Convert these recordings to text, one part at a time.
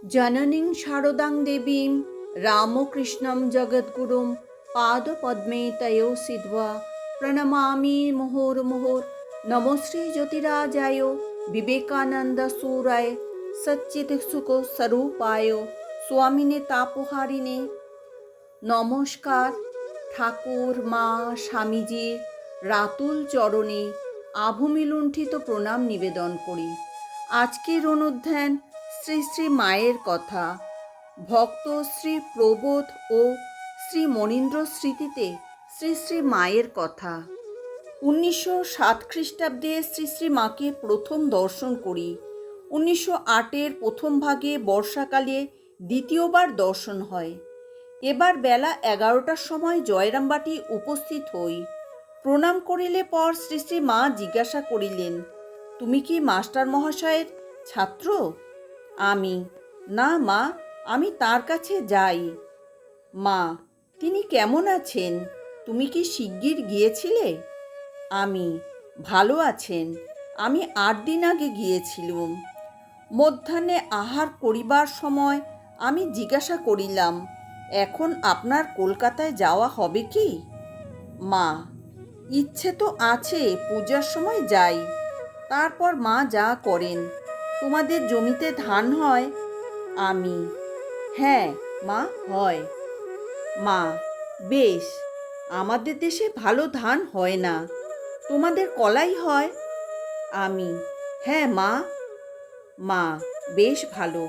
जननीं शारदां देवीं रामकृष्णं जगद्गुरुं पादपद्मे तयो सिद्ध्वा प्रणमामि मुहुर्मुहुर्। नमो श्री ज्योतिराजाय विवेकानंदसूराय सच्चित्सुखस्वरूपाय स्वामिने तापहारिणे। নমস্কার। ঠাকুর, মা, স্বামীজির রাতুল চরণে আভূমি লুণ্ঠিত প্রণাম নিবেদন করি। আজকের অনুধ্যান শ্রী শ্রী মায়ের কথা। ভক্ত শ্রী প্রবোধ ও শ্রী মনীন্দ্র স্মৃতিতে শ্রী শ্রী মায়ের কথা। 1907 খ্রিস্টাব্দে শ্রী শ্রী মাকে প্রথম দর্শন করি। 1908-এর প্রথম ভাগে বর্ষাকালে দ্বিতীয়বার দর্শন হয়। এবার বেলা 11টার সময় জয়রামবাটি উপস্থিত হই। প্রণাম করিলে পর শ্রী শ্রী মা জিজ্ঞাসা করিলেন, তুমি কি মাস্টার মহাশয়ের ছাত্র? আমি, না মা, আমি তার কাছে যাই। মা, তিনি কেমন আছেন? তুমি কি শিগগির গিয়েছিলে? আমি, ভালো আছেন, আমি 8 দিন আগে গিয়েছিলুম। মধ্যাহ্নে আহার করিবার সময় আমি জিজ্ঞাসা করিলাম, এখন আপনার কলকাতায় যাওয়া হবে কি? মা, ইচ্ছে তো আছে, পূজার সময় যাই, তারপর মা যা করেন। তোমাদের জমিতে ধান হয়? আমি, হ্যাঁ মা, হয়। মা, বেশ, আমাদের দেশে ভালো ধান হয় না, তোমাদের কলাই হয়? আমি, হ্যাঁ মা। মা, বেশ ভালো।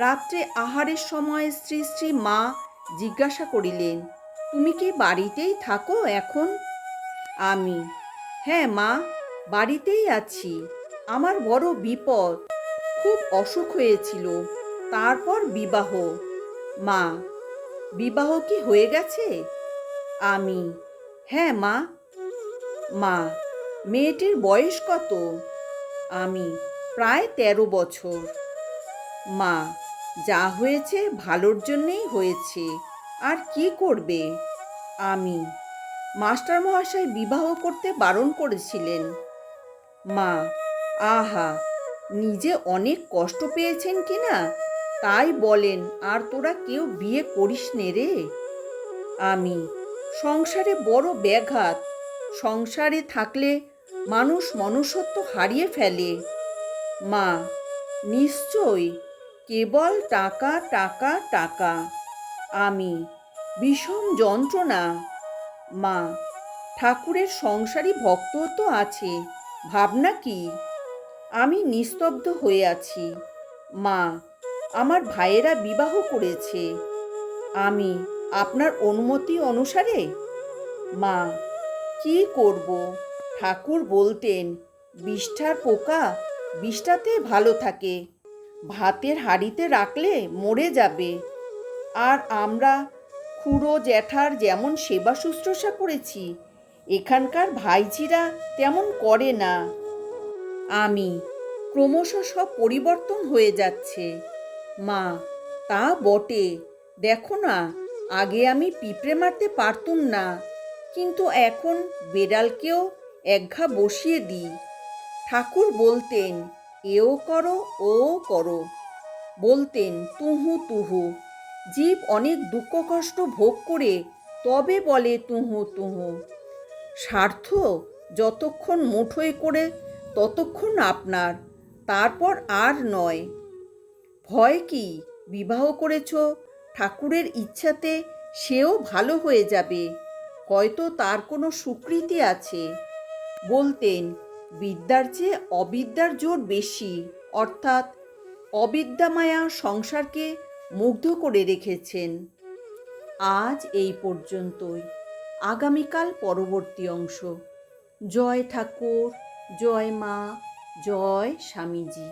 রাত্রে আহারের সময় শ্রী শ্রী মা জিজ্ঞাসা করিলেন, তুমি কি বাড়িতেই থাকো এখন? আমি, হ্যাঁ মা, বাড়িতেই আছি। আমার বড় বিপদ, খুব অসুখ হয়েছিল, তারপর বিবাহ। মা, বিবাহ কি হয়ে গেছে? আমি, হ্যাঁ মা। মা, মেয়েটির বয়স কত? আমি, প্রায় 13 বছর। মা, যা হয়েছে ভালোর জন্যেই হয়েছে, আর কি করবে? আমি, মাস্টার মহাশয় বিবাহ করতে বারণ করেছিলেন। মা, আহা, নিজে অনেক কষ্ট পেয়েছেন কিনা তাই বলেন, আর তোরা কেউ বিয়ে করিস নে রে। আমি, সংসারে বড় ব্যাঘাত, সংসারে থাকলে মানুষ মনুষ্যত্ব হারিয়ে ফেলে। মা, নিশ্চয়, কেবল টাকা টাকা টাকা। আমি, ভীষণ যন্ত্রণা। মা, ঠাকুরের সংসারী ভক্ত তো আছে, ভাবনা কি? আমি নিস্তব্ধ হয়ে আছি। মা, আমার ভাইয়েরা বিবাহ করেছে। আমি, আপনার অনুমতি অনুসারে? মা, কি করব, ঠাকুর বলতেন, বিষ্ঠার পোকা বিষ্ঠাতে ভালো থাকে, ভাতের হাঁড়িতে রাখলে মরে যাবে। আর আমরা খুড়ো জ্যাঠার যেমন সেবা শুশ্রূষা করেছি, এখানকার ভাইঝিরা তেমন করে না। আমি, ক্রমশ সব পরিবর্তন হয়ে যাচ্ছে। মা, তা বটে, দেখো না, আগে আমি পিঁপড়ে মারতে পারতুম না, কিন্তু এখন বেড়ালকেও একঘা বসিয়ে দিই। ঠাকুর বলতেন, এও করো ও করো, বলতেন তুহু তুহু। জীব অনেক দুঃখ কষ্ট ভোগ করে তবে বলে তুহু তুহু। স্বার্থ যতক্ষণ মুঠোয় করে ততক্ষণ আপনার, তারপর আর নয়। ভয় কি? বিবাহ করেছ, ঠাকুরের ইচ্ছাতে সেও ভালো হয়ে যাবে, হয়তো তার কোনো সুকৃতি আছে। বলতেন, বিদ্যার চেয়ে অবিদ্যার জোর বেশি, অর্থাৎ অবিদ্যামায়া সংসারকে মুগ্ধ করে রেখেছেন। আজ এই পর্যন্তই, আগামীকাল পরবর্তী অংশ। জয় ঠাকুর, জয় মা, জয় স্বামীজি।